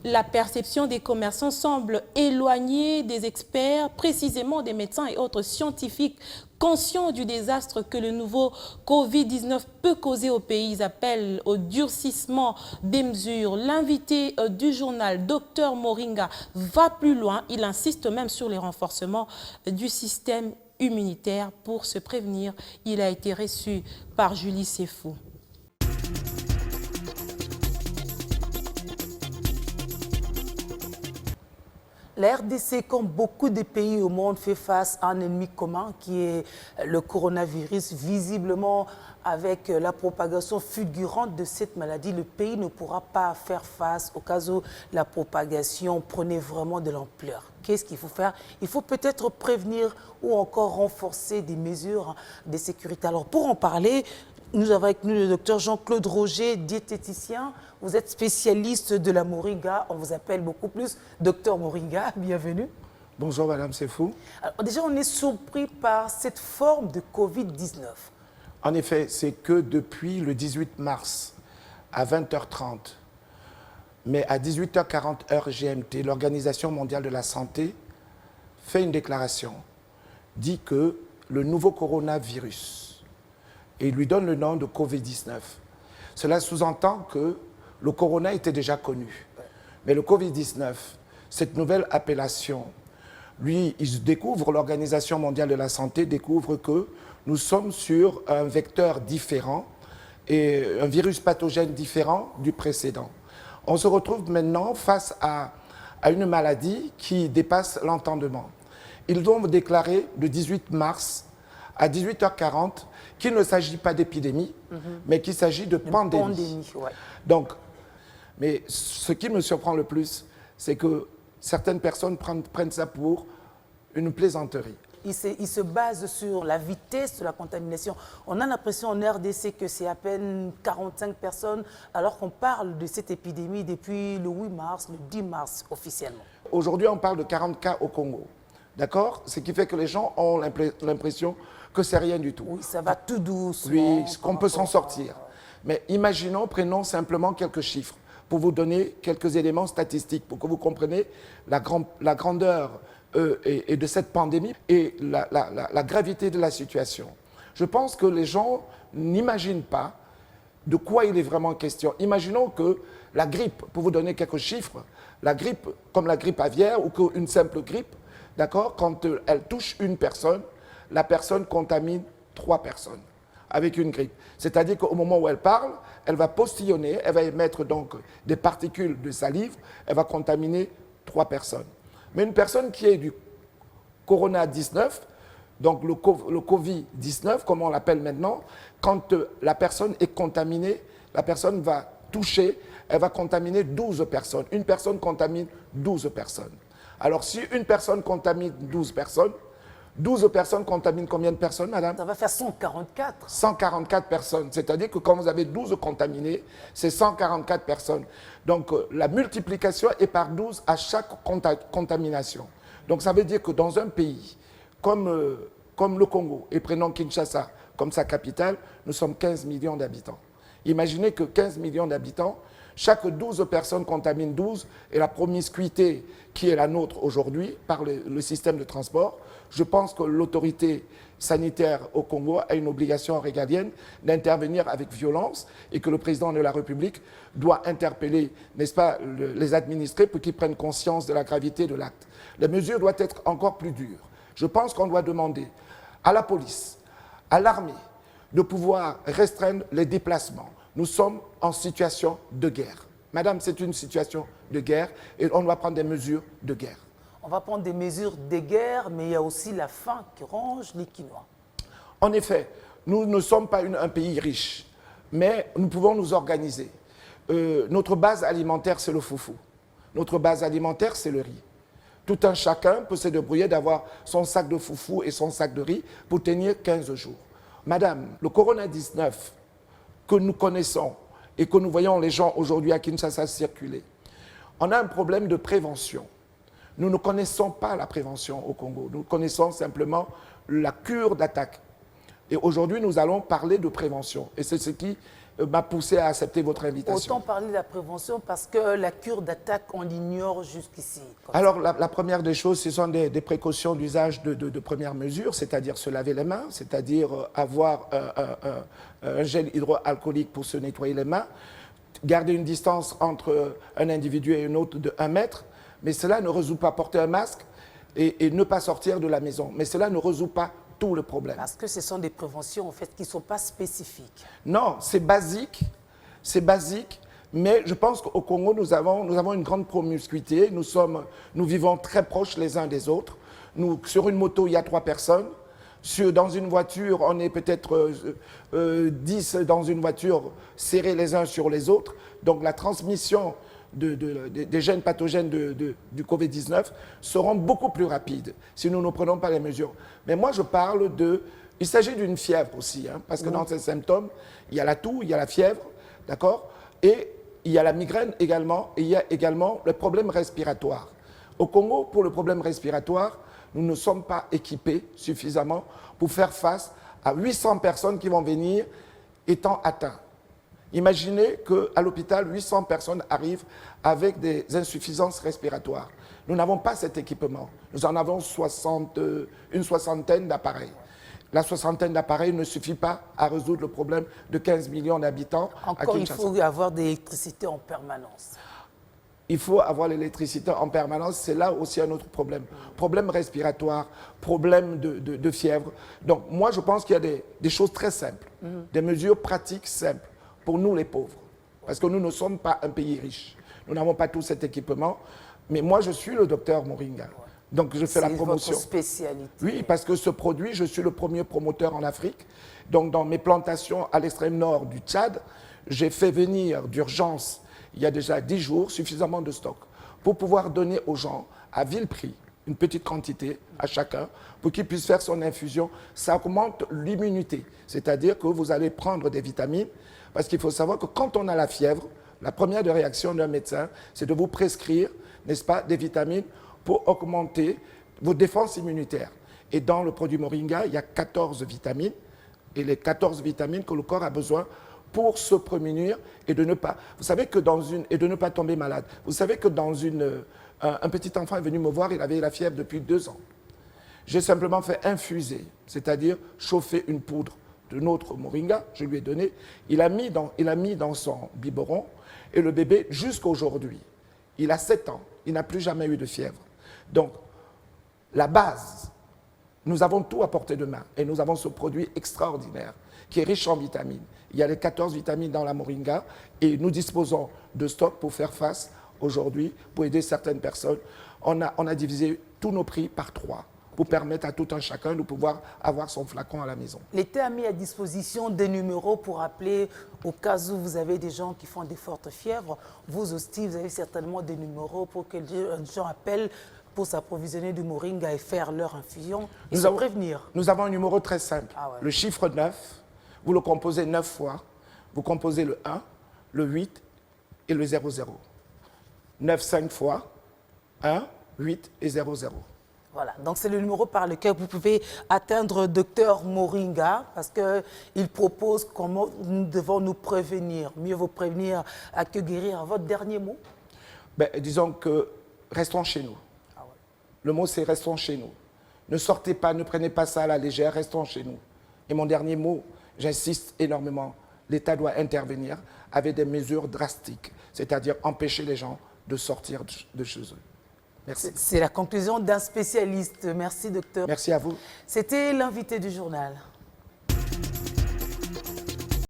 La perception des commerçants semble éloignée des experts, précisément des médecins et autres scientifiques conscients du désastre que le nouveau Covid-19 peut causer au pays. Ils appellent au durcissement des mesures. L'invité du journal, Dr Moringa, va plus loin. Il insiste même sur les renforcements du système immunitaire pour se prévenir. Il a été reçu par Julie Sefou. La RDC, comme beaucoup de pays au monde, fait face à un ennemi commun qui est le coronavirus. Visiblement, avec la propagation fulgurante de cette maladie, le pays ne pourra pas faire face au cas où la propagation prenait vraiment de l'ampleur. Qu'est-ce qu'il faut faire? Il faut peut-être prévenir ou encore renforcer des mesures de sécurité. Alors, pour en parler, nous avons avec nous le docteur Jean-Claude Roger, diététicien. Vous êtes spécialiste de la moringa. On vous appelle beaucoup plus docteur Moringa. Bienvenue. Bonjour Madame Sefou. Alors, déjà, on est surpris par cette forme de Covid-19. En effet, c'est que depuis le 18 mars à 20h30, mais à 18h40 heure GMT, l'Organisation mondiale de la santé fait une déclaration, dit que le nouveau coronavirus, et il lui donne le nom de Covid-19. Cela sous-entend que le corona était déjà connu. Mais le Covid-19, cette nouvelle appellation, lui, il découvre, l'Organisation mondiale de la santé découvre que nous sommes sur un vecteur différent et un virus pathogène différent du précédent. On se retrouve maintenant face à une maladie qui dépasse l'entendement. Ils ont déclaré le 18 mars à 18h40 qu'il ne s'agit pas d'épidémie, mais qu'il s'agit de pandémie. Ouais. Donc, mais ce qui me surprend le plus, c'est que certaines personnes prennent ça pour une plaisanterie. Il se base sur la vitesse de la contamination. On a l'impression en RDC que c'est à peine 45 personnes, alors qu'on parle de cette épidémie depuis le 8 mars, le 10 mars officiellement. Aujourd'hui, on parle de 40 cas au Congo. D'accord? Ce qui fait que les gens ont l'impression que c'est rien du tout. Oui, ça va tout doucement. Oui, qu'on peut s'en sortir. Mais imaginons, prenons simplement quelques chiffres pour vous donner quelques éléments statistiques, pour que vous compreniez la grandeur et de cette pandémie et la gravité de la situation. Je pense que les gens n'imaginent pas de quoi il est vraiment question. Imaginons que la grippe, pour vous donner quelques chiffres, la grippe, comme la grippe aviaire ou qu'une simple grippe, d'accord, quand elle touche une personne, la personne contamine 3 personnes avec une grippe. C'est-à-dire qu'au moment où elle parle, elle va postillonner, elle va émettre donc des particules de salive, elle va contaminer 3 personnes. Mais une personne qui est du Corona-19, donc le Covid-19, comme on l'appelle maintenant, quand la personne est contaminée, la personne va toucher, elle va contaminer 12 personnes. Une personne contamine 12 personnes. Alors si une personne contamine 12 personnes contaminent combien de personnes, madame? Ça va faire 144. 144 personnes. C'est-à-dire que quand vous avez 12 contaminés, c'est 144 personnes. Donc la multiplication est par 12 à chaque contamination. Donc ça veut dire que dans un pays comme le Congo, et prenons Kinshasa comme sa capitale, nous sommes 15 millions d'habitants. Imaginez que 15 millions d'habitants, chaque 12 personnes contaminent 12, et la promiscuité qui est la nôtre aujourd'hui par le système de transport, je pense que l'autorité sanitaire au Congo a une obligation régalienne d'intervenir avec violence et que le président de la République doit interpeller, n'est-ce pas, les administrés pour qu'ils prennent conscience de la gravité de l'acte. Les mesures doivent être encore plus dures. Je pense qu'on doit demander à la police, à l'armée, de pouvoir restreindre les déplacements. Nous sommes en situation de guerre. Madame, c'est une situation de guerre et on doit prendre des mesures de guerre. On va prendre des mesures de guerre, mais il y a aussi la faim qui ronge les Quinois. En effet, nous ne sommes pas un pays riche, mais nous pouvons nous organiser. Notre base alimentaire, c'est le foufou. Notre base alimentaire, c'est le riz. Tout un chacun peut se débrouiller d'avoir son sac de foufou et son sac de riz pour tenir 15 jours. Madame, le Corona-19 que nous connaissons et que nous voyons les gens aujourd'hui à Kinshasa circuler, on a un problème de prévention. Nous ne connaissons pas la prévention au Congo. Nous connaissons simplement la cure d'attaque. Et aujourd'hui, nous allons parler de prévention. Et c'est ce qui m'a poussé à accepter votre invitation. Autant parler de la prévention parce que la cure d'attaque, on l'ignore jusqu'ici. Alors, la première des choses, ce sont des précautions d'usage de premières mesures, c'est-à-dire se laver les mains, c'est-à-dire avoir un gel hydroalcoolique pour se nettoyer les mains, garder une distance entre un individu et un autre de 1 mètre, mais cela ne résout pas porter un masque et ne pas sortir de la maison. Mais cela ne résout pas tout le problème. Parce que ce sont des préventions en fait qui ne sont pas spécifiques. Non, c'est basique, mais je pense qu'au Congo, nous avons une grande promiscuité, nous vivons très proches les uns des autres. Sur une moto, il y a 3 personnes. Dans une voiture, on est peut-être 10 dans une voiture serrés les uns sur les autres. Donc la transmission des gènes pathogènes du Covid-19 seront beaucoup plus rapides si nous ne prenons pas les mesures. Mais moi, je parle il s'agit d'une fièvre aussi, hein, parce que dans ces symptômes, il y a la toux, il y a la fièvre, d'accord? Et il y a la migraine également, et il y a également le problème respiratoire. Au Congo, pour le problème respiratoire, nous ne sommes pas équipés suffisamment pour faire face à 800 personnes qui vont venir étant atteintes. Imaginez qu'à l'hôpital, 800 personnes arrivent avec des insuffisances respiratoires. Nous n'avons pas cet équipement. Nous en avons une soixantaine d'appareils. La soixantaine d'appareils ne suffit pas à résoudre le problème de 15 millions d'habitants. Encore, il faut avoir de l'électricité en permanence. Il faut avoir l'électricité en permanence. C'est là aussi un autre problème. Problème respiratoire, problème de fièvre. Donc, moi, je pense qu'il y a des choses très simples, des mesures pratiques simples pour nous, les pauvres. Parce que nous ne sommes pas un pays riche. Nous n'avons pas tout cet équipement. Mais moi, je suis le docteur Moringa. Donc, je fais la promotion. C'est votre spécialité. Oui, parce que ce produit, je suis le premier promoteur en Afrique. Donc, dans mes plantations à l'extrême nord du Tchad, j'ai fait venir d'urgence, il y a déjà 10 jours, suffisamment de stock pour pouvoir donner aux gens, à vil prix, une petite quantité à chacun pour qu'ils puissent faire son infusion. Ça augmente l'immunité, c'est-à-dire que vous allez prendre des vitamines, parce qu'il faut savoir que quand on a la fièvre, la première réaction d'un médecin, c'est de vous prescrire, n'est-ce pas, des vitamines pour augmenter vos défenses immunitaires. Et dans le produit Moringa, il y a 14 vitamines, et les 14 vitamines que le corps a besoin pour se prémunir et de ne pas, vous savez que et de ne pas tomber malade. Vous savez que un petit enfant est venu me voir, il avait la fièvre depuis 2 ans. J'ai simplement fait infuser, c'est-à-dire chauffer une poudre de notre Moringa, je lui ai donné, il a mis dans son biberon, et le bébé, jusqu'à aujourd'hui, il a 7 ans, il n'a plus jamais eu de fièvre. Donc, la base, nous avons tout à portée de main, et nous avons ce produit extraordinaire, qui est riche en vitamines. Il y a les 14 vitamines dans la Moringa, et nous disposons de stock pour faire face aujourd'hui, pour aider certaines personnes. On a divisé tous nos prix par 3. Pour permettre à tout un chacun de pouvoir avoir son flacon à la maison. L'État a mis à disposition des numéros pour appeler au cas où vous avez des gens qui font des fortes fièvres. Vous aussi, vous avez certainement des numéros pour que les gens appellent pour s'approvisionner du Moringa et faire leur infusion et se prévenir. Nous avons un numéro très simple. Ah ouais. Le chiffre 9, vous le composez 9 fois. Vous composez le 1, le 8 et le 00. 9, 5 fois, 1, 8 et 00. Voilà, donc c'est le numéro par lequel vous pouvez atteindre Dr Moringa parce qu'il propose comment nous devons nous prévenir. Mieux vaut prévenir que guérir. Votre dernier mot? Disons que restons chez nous. Ah ouais. Le mot c'est restons chez nous. Ne sortez pas, ne prenez pas ça à la légère, restons chez nous. Et mon dernier mot, j'insiste énormément, l'État doit intervenir avec des mesures drastiques, c'est-à-dire empêcher les gens de sortir de chez eux. Merci. C'est la conclusion d'un spécialiste. Merci, docteur. Merci à vous. C'était l'invité du journal.